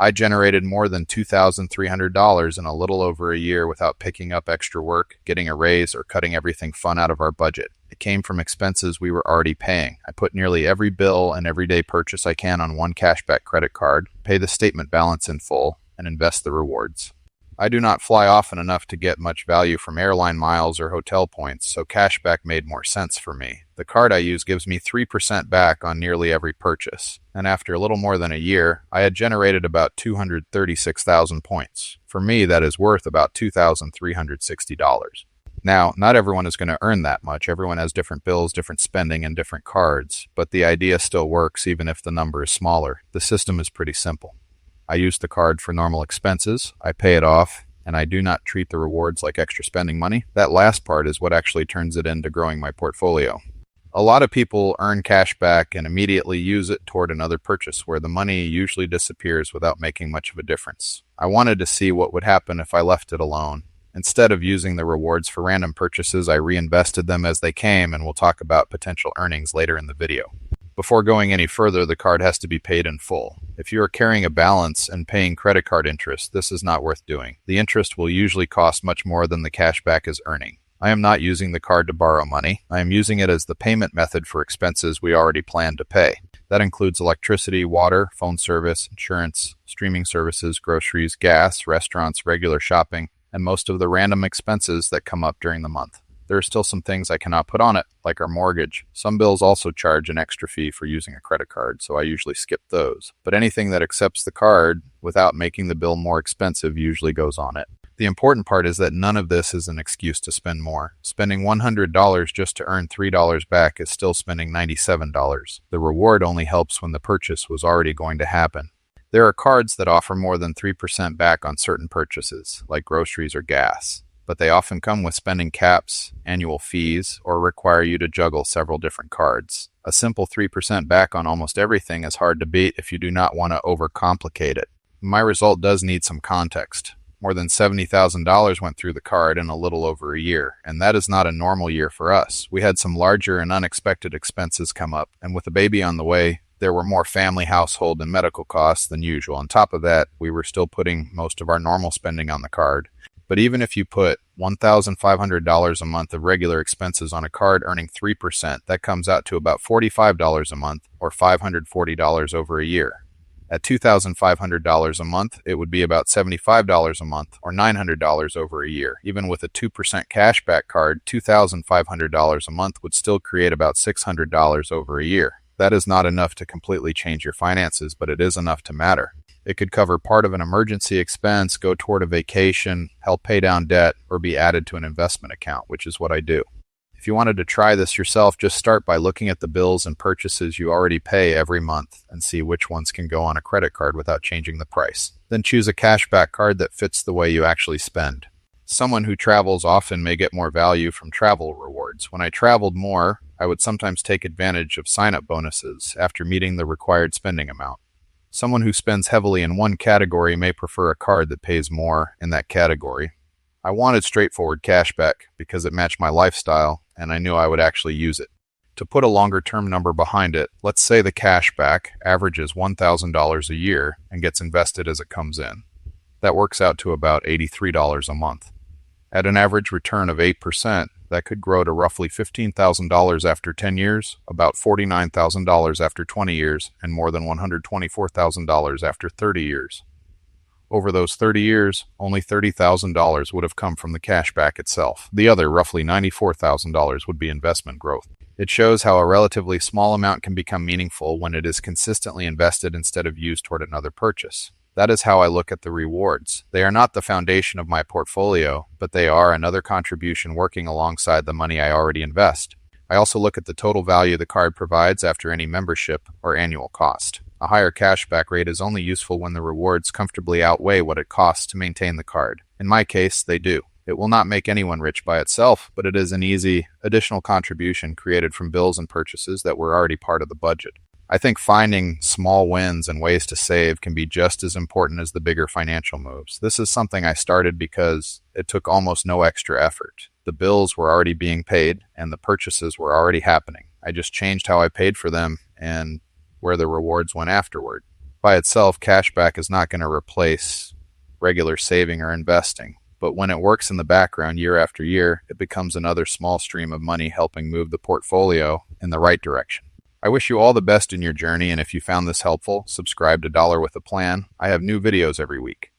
I generated more than $2,300 in a little over a year without picking up extra work, getting a raise, or cutting everything fun out of our budget. It came from expenses we were already paying. I put nearly every bill and everyday purchase I can on one cashback credit card, pay the statement balance in full, and invest the rewards. I do not fly often enough to get much value from airline miles or hotel points, so cashback made more sense for me. The card I use gives me 3% back on nearly every purchase, and after a little more than a year, I had generated about 236,000 points. For me, that is worth about $2,360. Now, not everyone is going to earn that much. Everyone has different bills, different spending, and different cards, but the idea still works even if the number is smaller. The system is pretty simple. I use the card for normal expenses, I pay it off, and I do not treat the rewards like extra spending money. That last part is what actually turns it into growing my portfolio. A lot of people earn cash back and immediately use it toward another purchase where the money usually disappears without making much of a difference. I wanted to see what would happen if I left it alone. Instead of using the rewards for random purchases, I reinvested them as they came, and we'll talk about potential earnings later in the video. Before going any further, the card has to be paid in full. If you are carrying a balance and paying credit card interest, this is not worth doing. The interest will usually cost much more than the cashback is earning. I am not using the card to borrow money. I am using it as the payment method for expenses we already plan to pay. That includes electricity, water, phone service, insurance, streaming services, groceries, gas, restaurants, regular shopping, and most of the random expenses that come up during the month. There are still some things I cannot put on it, like our mortgage. Some bills also charge an extra fee for using a credit card, so I usually skip those. But anything that accepts the card without making the bill more expensive usually goes on it. The important part is that none of this is an excuse to spend more. Spending $100 just to earn $3 back is still spending $97. The reward only helps when the purchase was already going to happen. There are cards that offer more than 3% back on certain purchases, like groceries or gas, but they often come with spending caps, annual fees, or require you to juggle several different cards. A simple 3% back on almost everything is hard to beat if you do not want to overcomplicate it. My result does need some context. More than $70,000 went through the card in a little over a year, and that is not a normal year for us. We had some larger and unexpected expenses come up, and with a baby on the way, there were more family, household, and medical costs than usual. On top of that, we were still putting most of our normal spending on the card. But even if you put $1,500 a month of regular expenses on a card earning 3%, that comes out to about $45 a month, or $540 over a year. At $2,500 a month, it would be about $75 a month, or $900 over a year. Even with a 2% cashback card, $2,500 a month would still create about $600 over a year. That is not enough to completely change your finances, but it is enough to matter. It could cover part of an emergency expense, go toward a vacation, help pay down debt, or be added to an investment account, which is what I do. If you wanted to try this yourself, just start by looking at the bills and purchases you already pay every month and see which ones can go on a credit card without changing the price. Then choose a cashback card that fits the way you actually spend. Someone who travels often may get more value from travel rewards. When I traveled more, I would sometimes take advantage of sign-up bonuses after meeting the required spending amount. Someone who spends heavily in one category may prefer a card that pays more in that category. I wanted straightforward cashback because it matched my lifestyle and I knew I would actually use it. To put a longer-term number behind it, let's say the cashback averages $1,000 a year and gets invested as it comes in. That works out to about $83 a month. At an average return of 8%, that could grow to roughly $15,000 after 10 years, about $49,000 after 20 years, and more than $124,000 after 30 years. Over those 30 years, only $30,000 would have come from the cashback itself. The other, roughly $94,000, would be investment growth. It shows how a relatively small amount can become meaningful when it is consistently invested instead of used toward another purchase. That is how I look at the rewards. They are not the foundation of my portfolio, but they are another contribution working alongside the money I already invest. I also look at the total value the card provides after any membership or annual cost. A higher cashback rate is only useful when the rewards comfortably outweigh what it costs to maintain the card. In my case, they do. It will not make anyone rich by itself, but it is an easy, additional contribution created from bills and purchases that were already part of the budget. I think finding small wins and ways to save can be just as important as the bigger financial moves. This is something I started because it took almost no extra effort. The bills were already being paid and the purchases were already happening. I just changed how I paid for them and where the rewards went afterward. By itself, cashback is not going to replace regular saving or investing, but when it works in the background year after year, it becomes another small stream of money helping move the portfolio in the right direction. I wish you all the best in your journey, and if you found this helpful, subscribe to Dollar with a Plan. I have new videos every week.